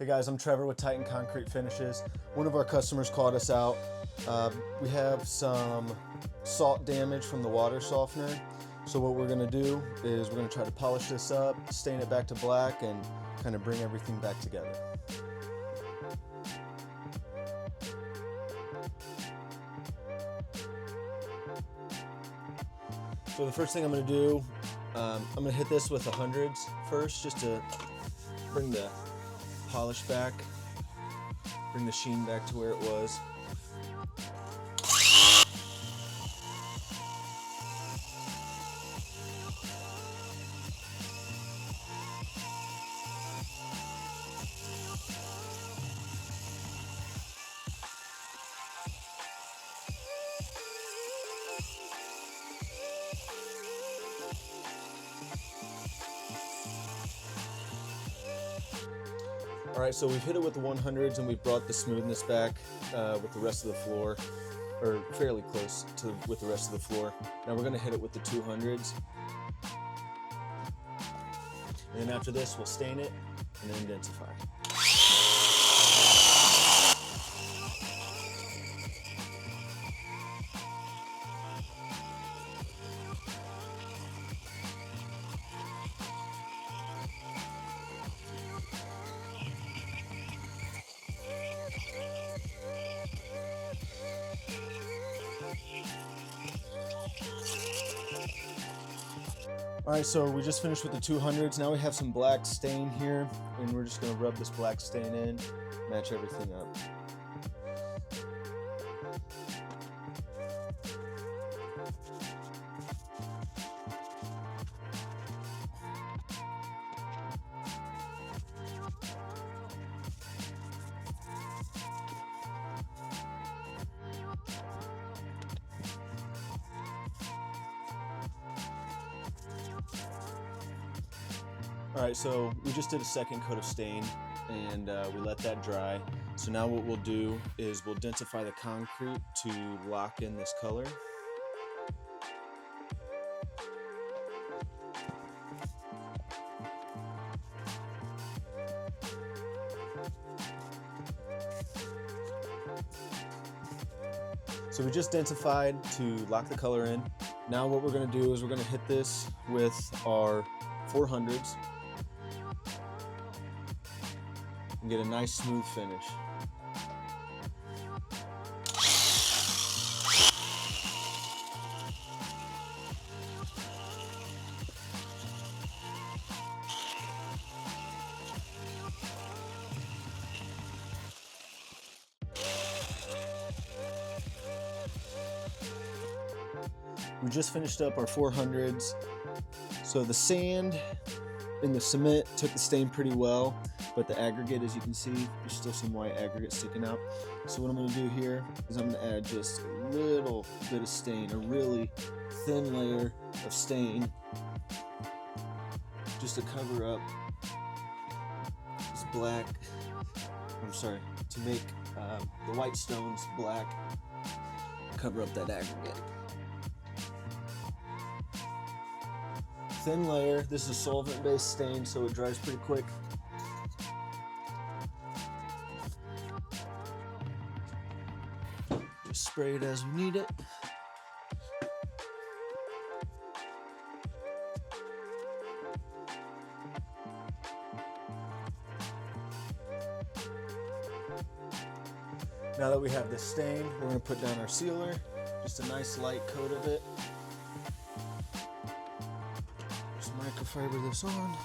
Hey guys, I'm Trevor with Titan Concrete Finishes. One of our customers called us out. We have some salt damage from the water softener. So what we're gonna do is we're gonna try to polish this up, stain it back to black, and kind of bring everything back together. So the first thing I'm gonna do, I'm gonna hit this with the hundreds first, just to bring the polish back, bring the sheen back to where it was. All right, so we've hit it with the 100s and we've brought the smoothness back with the rest of the floor, or fairly close to with the rest of the floor. Now we're gonna hit it with the 200s. And then after this, we'll stain it and then densify. All right, so we just finished with the 200s. Now we have some black stain here, and we're just gonna rub this black stain in, match everything up. All right, so we just did a second coat of stain and we let that dry. So now what we'll do is we'll densify the concrete to lock in this color. So we just densified to lock the color in. Now what we're gonna do is we're gonna hit this with our 400s. And get a nice smooth finish. We just finished up our 400s. So the sand and the cement took the stain pretty well, but the aggregate, as you can see, there's still some white aggregate sticking out. So what I'm gonna do here is I'm gonna add just a little bit of stain, a really thin layer of stain, just to cover up this black, to make the white stones black, cover up that aggregate. Thin layer. This is a solvent-based stain, so it dries pretty quick. Just spray it as we need it. Now that we have this stain, we're going to put down our sealer. Just a nice light coat of it. Just microfiber this on.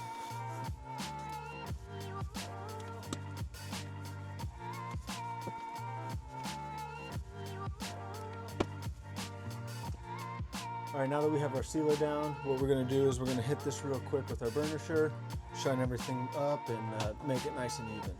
All right, now that we have our sealer down, what we're gonna do is we're gonna hit this real quick with our burnisher, shine everything up, and make it nice and even.